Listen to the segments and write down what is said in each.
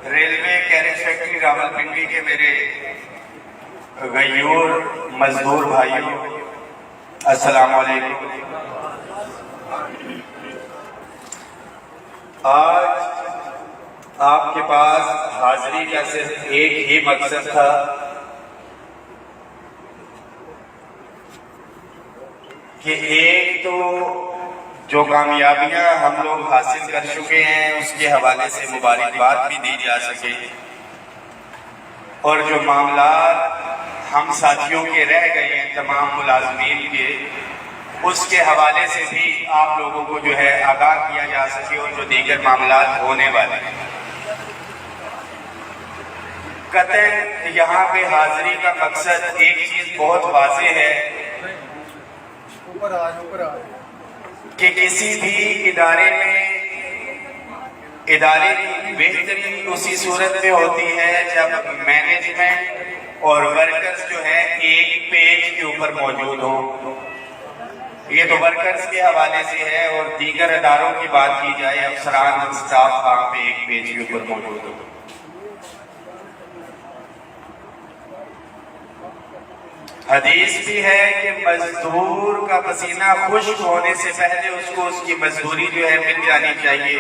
Railway carat factory Rawalpindi के मेरे गयूर मजदूर भाइयों, अस्सलाम वालेकुम। आज आपके पास हाजिरी का सिर्फ एक ही मकसद था कि एक तो जो कामयाबियां हम लोग हासिल कर चुके हैं उसके हवाले से मुबारकबाद भी दी जा सके, और जो मामला हम साथियों के रह गए हैं तमाम मुलाजमीन के, उसके हवाले से भी आप लोगों को जो है आगाह किया जा सके, और जो दीगर मामला होने वाले हैं। कतई यहाँ पे हाजिरी का मकसद एक चीज बहुत वाज़ेह है कि किसी भी इदारे की बेहतरी उसी सूरत में होती है जब मैनेजमेंट और वर्कर्स जो है एक पेज के ऊपर मौजूद हो। ये तो वर्कर्स के हवाले से है, और दीगर इदारों की बात की जाए, अफसरान और स्टाफ वहां पे एक पेज के ऊपर मौजूद हो। हदीस भी है कि मजदूर का पसीना खुश्क होने से पहले उसको उसकी मजदूरी जो है मिल जानी चाहिए।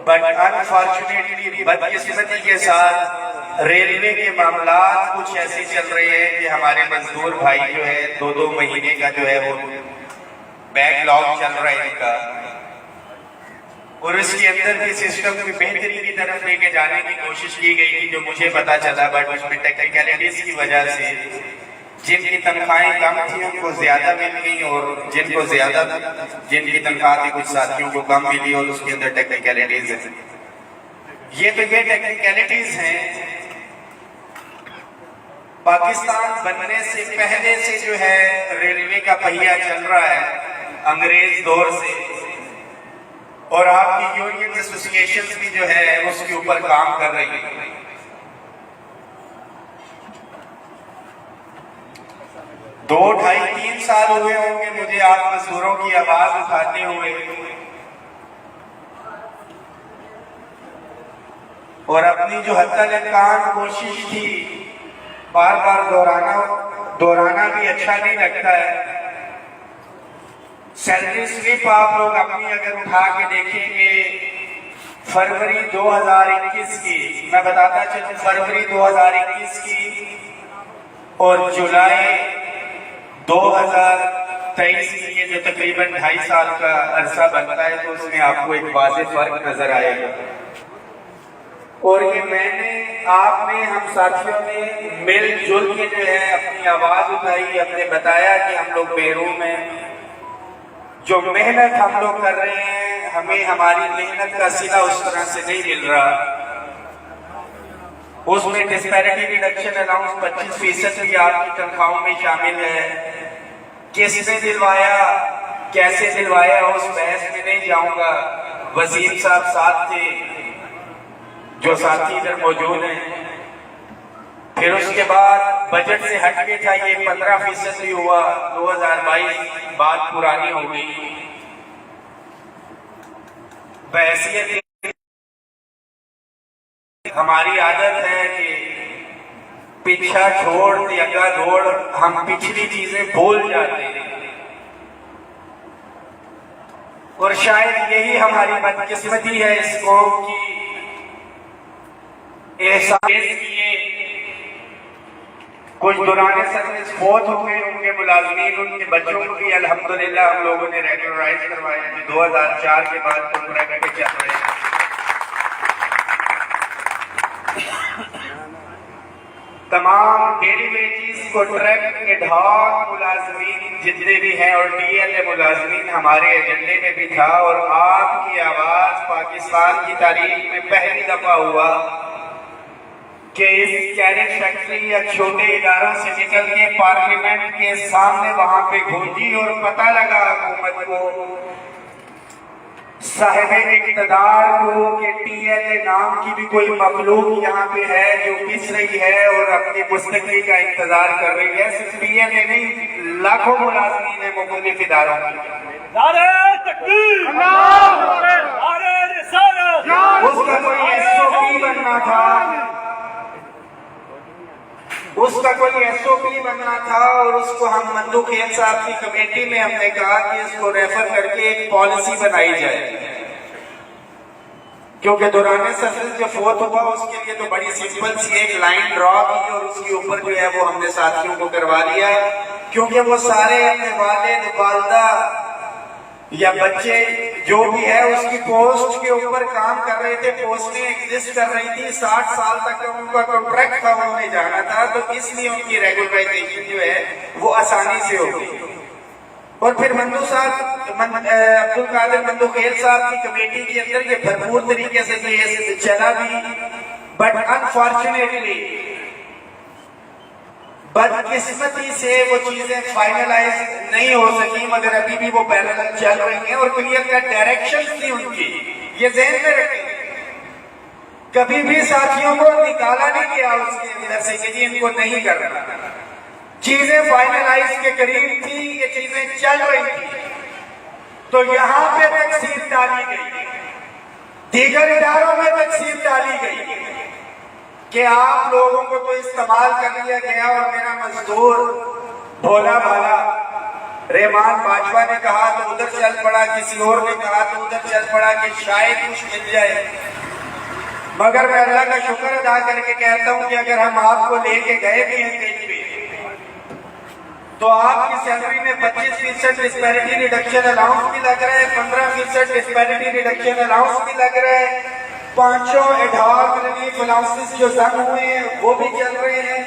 बट अनफॉर्चुनेटली, बदकिस्मती के साथ रेलवे के मामला कुछ ऐसे चल रहे हैं कि हमारे मजदूर भाई जो है 2-2 महीने का जो है वो बैकलॉग चल रहा है इनका, और इसके अंदर भी सिस्टम की बेहतरी की तरफ लेके जाने की कोशिश की गई थी, जो मुझे पता चला। बट उसमें टेक्निकलिटीज की वजह से जिनकी तनख्वाहें कम थी उनको ज्यादा मिल गई, और जिनकी तनख्वाह थी कुछ साथियों को कम मिली, और उसके अंदर टेक्निकलिटीज है। ये टेक्निकलिटीज हैं। पाकिस्तान बनने से पहले से जो है रेलवे का पहिया चल रहा है अंग्रेज दौर से, और आपकी यूनियन एसोसिएशन भी जो है उसके ऊपर काम कर रही है। 2, 2.5, 3 साल हुए होंगे मुझे आप मजदूरों की आवाज उठाते हुए, और अपनी जो हत्तल-ए-इम्कान कोशिश थी बार बार दोहराना भी अच्छा नहीं लगता है। सैलरी स्लिप आप लोग अपनी अगर उठा के देखेंगे फरवरी 2021 की, मैं बताता चलूं, फरवरी 2021 की और जुलाई 2023 की, ये जो तकरीबन 2.5 साल का अरसा बनता है, तो उसमें आपको एक वाज़ेह फर्क नजर आएगा। और ये आपने हम साथियों ने मिलजुल के जो है अपनी आवाज उठाई, अपने बताया कि हम लोग बेरूम हैं, जो मेहनत हम लोग कर रहे हैं हमें हमारी मेहनत का सिला उस तरह से नहीं मिल रहा। उसमें डिस्पैरिटी रिडक्शन अलाउंस 25% भी आपकी तनख्वाहों में शामिल है। किसने दिलवाया, कैसे दिलवाया, उस बहस में नहीं जाऊंगा। वसीम साहब साथ थे, जो साथी इधर मौजूद हैं। फिर उसके बाद बजट से हट के था, ये 15% भी हुआ। 2022 बात पुरानी हो गई। बहैसियत हमारी आदत है कि पीछा छोड़ त्यागा दौड़, हम पिछली चीजें भूल जाते हैं, और शायद यही हमारी बदकिस्मती है इस कौम की। एहसास किए कुछ दुराने सर्विस फौत हो गए, उनके मुलाजमीन, उनके बच्चों को भी अल्हम्दुलिल्लाह हम लोगों ने रेगुलराइज करवाया, जो 2004 के बाद कॉन्ट्रैक्ट पे चल रहे हैं। तमाम डेली वेजेस, कॉन्ट्रैक्ट, एडहॉक मुलाजमीन जितने भी हैं, और डीएलए मुलाजमीन हमारे एजेंडे में भी था। और आपकी आवाज पाकिस्तान की तारीख में पहली दफा हुआ कि इस कैरेट फैक्ट्री या छोटे इदारों से निकल के पार्लियामेंट के सामने वहां पे गूंजी, और पता लगा हुकूमत को साहिब इक़्तिदार को कि TLA नाम की भी कोई मखलूक यहाँ पे है जो पिस रही है और अपनी मुस्तक़बिल का इंतजार कर रही है। सिर्फ TLA नहीं, लाखों मुलाज़मीन है मुख्तलिफ इदारों की। उसका कोई SOP बनना था, उसका कोई SOP बनना था और उसको हम मंदू खेल साहब की कमेटी में हमने कहा कि इसको रेफर करके एक पॉलिसी बनाई जाए, क्योंकि दौरान सर्विस जो फोत हुआ उसके लिए तो बड़ी सिंपल सी एक लाइन ड्रॉ की और उसके ऊपर जो है वो हमने साथियों को करवा दिया, क्योंकि वो सारे अपने वालिद वालदा या बच्चे जो भी है उसकी पोस्ट के ऊपर काम कर रहे थे, पोस्टें एग्जिस्ट कर रही थी, 60 साल तक उनका कॉन्ट्रैक्ट था, उन्होंने जाना था, तो इसलिए उनकी रेगुलराइजेशन जो है वो आसानी से होगी। और फिर मंदू साहब अब्दुल कादिर मंदू खेल साहब की कमेटी के अंदर ये भरपूर तरीके से ये चला भी, बट अनफॉर्चुनेटली बदकिस्मती से वो चीजें फाइनलाइज नहीं हो सकी, मगर अभी भी वो पैरेलल चल रही हैं और क्लियर कट डायरेक्शन थी उनकी, ये ज़हन में रखें। कभी भी साथियों को निकाला नहीं गया उसके अंदर से कि जी इनको नहीं करना, चीजें फाइनलाइज के करीब थी, ये चीजें चल रही थी, तो यहाँ पे तकसीम डाली गई, दीगर इदारों में तकसीम डाली गई कि आप लोगों को तो इस्तेमाल कर लिया गया और मेरा मजदूर भोला भाला रहमान बाजवा ने कहा तो उधर चल पड़ा, किसी और ने कहा तो उधर चल पड़ा कि शायद कुछ मिल जाए। मगर मैं अल्लाह का शुक्र अदा करके कहता हूं कि अगर हम आपको लेके गए भी हैं कहीं भी, तो आपकी सैलरी में 25% डिस्पैरिटी रिडक्शन अलाउंस भी लग रहा है, 15% डिस्पैरिटी रिडक्शन अलाउंस भी लग रहा है, 5 एडहॉक रिलीफ अलाउंसेस जो जम हुए हैं वो भी चल रहे हैं।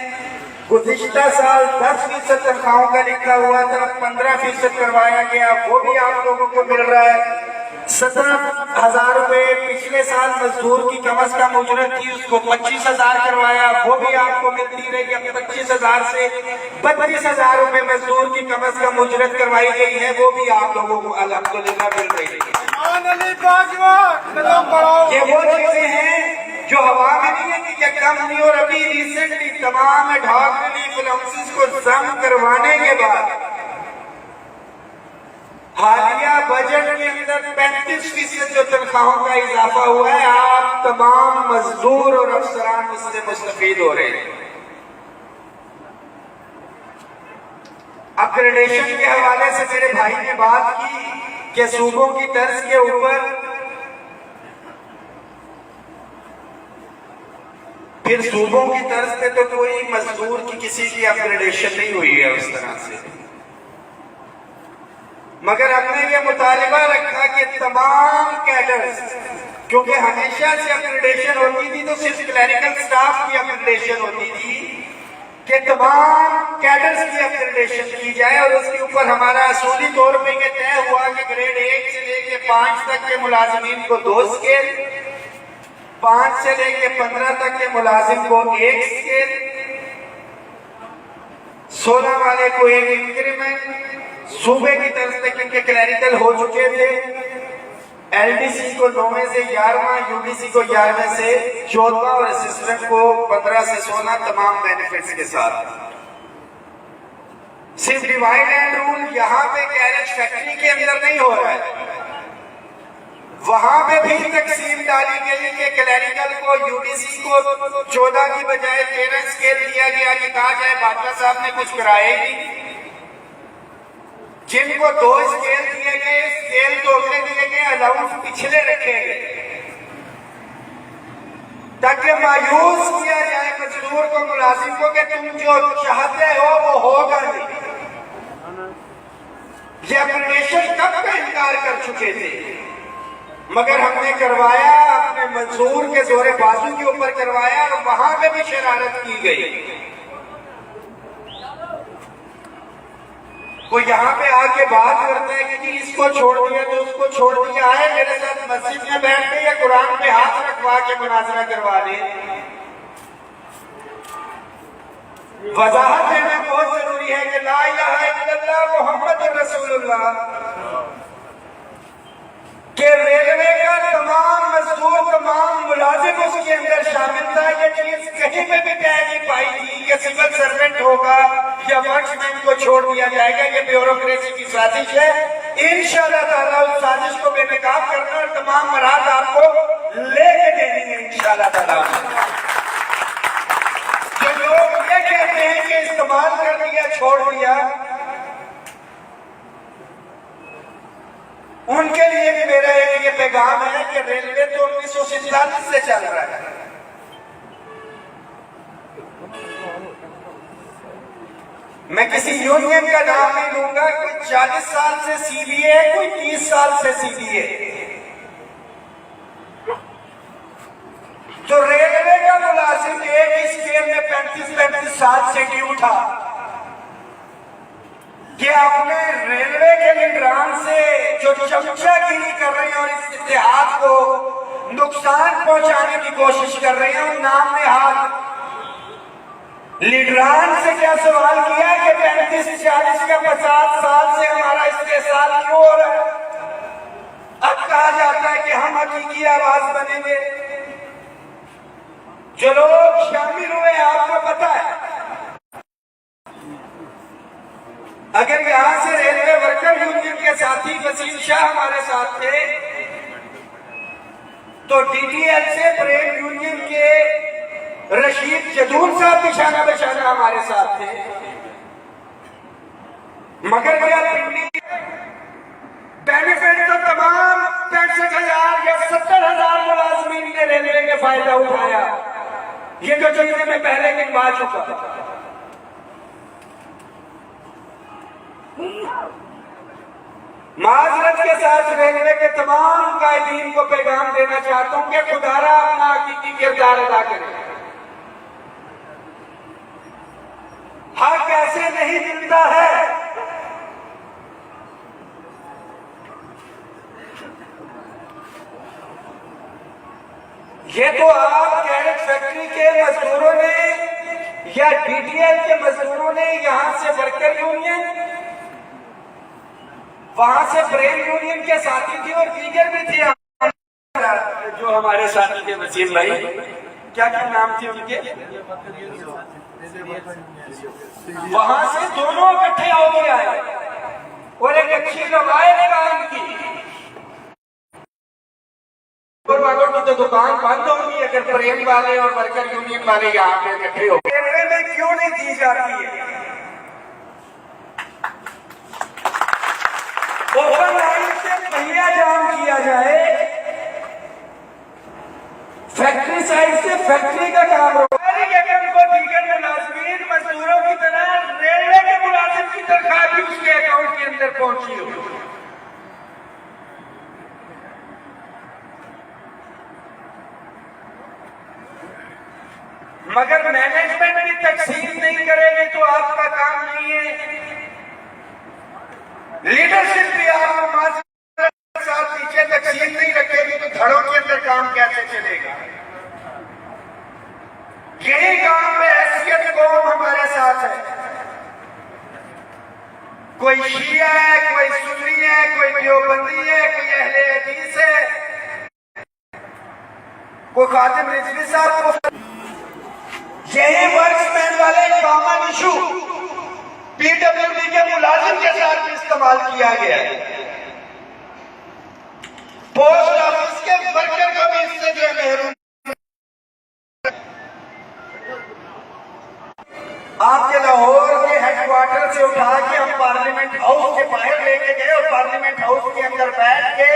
गुज़िश्ता साल 10% तनख्वाहों का लिखा हुआ था, 15% करवाया गया, वो भी आप लोगों को मिल रहा है। 17,000 रुपए पिछले साल मजदूर की कम अज कम उजरत थी, उसको 25,000 करवाया, वो भी आपको मिलती रही। अब 25,000 से 32,000 रुपए मजदूर की कम अज कम उजरत करवाई गई है, वो भी आप लोगों को अल्हम्दुलिल्लाह मिल रही है। ये वो चीजें हैं जो हवा में नहीं है कि एकदम नहीं, और अभी रिसेंटली तमाम एडहॉक रिलीफ अलाउंसेस को जम करवाने के बाद हालिया बजट के अंदर 35% जो तनख्वाहों का इजाफा हुआ है, आप तमाम मजदूर और अफसरान उससे मुस्तफीद हो रहे हैं। अपग्रेडेशन के हवाले से मेरे भाई ने बात की कि सूबों की तर्ज के ऊपर, फिर सूबों की तर्ज पे तो कोई मजदूर की किसी की अपग्रेडेशन नहीं हुई है उस तरह से, मगर हमने ये मुतालिबा रखा कि तमाम कैडर्स, क्योंकि हमेशा से अपग्रेडेशन होती थी तो सिर्फ क्लरिकल स्टाफ की अपग्रेडेशन होती थी, कि तमाम कैडर्स की अपग्रेडेशन की जाए। और उसके ऊपर हमारा असूली तौर पे ये तय हुआ कि ग्रेड 1 से लेके 5 तक के मुलाजिमीन को 2 स्केल, 5 से लेके 15 तक के मुलाजिम को 1 स्केल, 16 वाले को 1 इंक्रीमेंट, सूबे की तरफ से क्योंकि क्लरिकल हो चुके थे, LDC को 9वें से 11वां, UDC को 11वें से 14वां और असिस्टेंट को 15 से 16, तमाम बेनिफिट्स के साथ। सिर्फ डिवाइड एंड रूल यहाँ पे गैरेज फैक्ट्री के अंदर नहीं हो रहा है, वहां पे भी तकसीम डाली गई कि क्लरिकल को UDC को 14 की बजाय 13 स्केल दिया गया कि कहा जाए बादशाह साहब ने कुछ कराया ही नहीं। जिनको 2 स्केल दिए गए, स्केल 2 दिए गए, अलाउंस पिछले रखे गए ताकि मायूस किया जाए मजदूर को, मुलाजिम को कि तुम जो चाहते हो वो होगा नहीं। ये अपग्रेडेशन कब का इनकार कर चुके थे, मगर हमने करवाया, अपने मजदूर के जोरे बाजू के ऊपर करवाया और वहां पे भी शरारत की गई। वो यहाँ पे आके बात करता है कि इसको छोड़ दिया तो उसको छोड़ दिया है, मेरे साथ मस्जिद में बैठ के या कुरान पे हाथ रखवा के मुनाजरा करवा दे। वजाहत देना बहुत जरूरी है कि ला इलाहा इल्लल्लाह मुहम्मद रसूलुल्लाह, कि कि रेलवे का तमाम मजदूर, तमाम मुलाजिम उसके अंदर शामिल था। ये चीज कहीं में भी कह नहीं पाई थी कि सिविल सर्वेंट होगा या वर्कमैन को छोड़ दिया जाएगा। ये ब्यूरोक्रेसी की साजिश है। इंशाअल्लाह ताला उस साजिश को बेनकाब करना और तमाम मराद आपको लेके देनी है इंशाअल्लाह ताला। जो लोग ये कहते हैं कि इस्तेमाल कर दिया, छोड़ दिया, उनके लिए भी मेरा एक ये पैगाम है कि रेलवे तो 1947 से चल रहा है। मैं किसी यूनियन का नाम नहीं लूंगा। कोई 40 साल से सीबीए है, कोई 30 साल से सीबीए। तो रेलवे का मुलाजिम एक स्केल में 35-35 साल से ड्यू था कि अपने रेलवे के निगरान से जो चमचागिरी कर रहे हैं और इस इतिहाद को नुकसान पहुंचाने की कोशिश कर रहे हैं, उन नाम ने हाथ लीडरान से क्या सवाल किया कि 35-40 का 50 साल से हमारा इस्तेसाल क्यों हो रहा है? अब कहा जाता है कि हम हकीकी आवाज बनेंगे। जो लोग शामिल हुए आपको पता है, अगर यहां से रेलवे वर्कर यूनियन के साथी वसीम शाह हमारे साथ थे, तो डीडीएल से प्रेम यूनियन के रशीद जदूर साहब निशाना बिशाना हमारे साथ थे। मगर क्या बेनिफिट तो तमाम 65,000 या 70,000 मुलाजमीन ने रेलवे का फायदा उठाया। ये जो चीजें मैं पहले गिनवा चुका। माजरत के साथ रेलवे के तमाम कायदीन को पैगाम देना चाहता हूं कि खुदारा अपना हकीकी किरदार अदा करें। हक ऐसे नहीं मिलता है। ये तो आप कैरेट फैक्ट्री के मजदूरों ने या डीटीएल के मजदूरों ने, यहां से वर्कर यूनियन, वहां से प्रेम यूनियन के साथी थे और दीगर भी थे जो हमारे साथी थे। वसीम भाई, क्या क्या नाम थे उनके? वहां से दोनों इकट्ठे होके आए और एक अच्छी रवायत काम की। वालों की तो दुकान बंद होगी अगर प्रेम वाले और वर्कर यूनियन वाले यहाँ पे इकट्ठे हो। रेलवे में क्यों नहीं दी जाती है? ओपन लाइन से पहिया जाम किया जाए, फैक्ट्री साइड से फैक्ट्री का काम हो। को दीगर मुलाजमीन मजदूरों की तरह रेलवे के मुलाजिम की तनख्वाह भी उसके अकाउंट के अंदर पहुंची हो। मगर मैनेजमेंट की तकसीम नहीं करेगी तो आपका काम नहीं है। लीडरशिप भी आप साथ पीछे तकसीम नहीं रखेगी तो धड़ों के अंदर काम कैसे चलेगा? यही काम में हैसियत कौम हमारे साथ है। कोई शिया है, कोई सुन्नी है, कोई देवबंदी है, कोई अहले हदीस है, कोई खातिम रिजवी साहब को। यही वर्कमैन वाले कॉमन इशू पीडब्ल्यूडी के मुलाजिम के साथ भी इस्तेमाल किया गया है। पोस्ट ऑफिस के वर्कर को भी इससे जो महरूम। आपके लाहौर के हेडक्वार्टर से उठा के हम पार्लियामेंट हाउस के बाहर लेके गए और पार्लियामेंट हाउस के अंदर बैठ के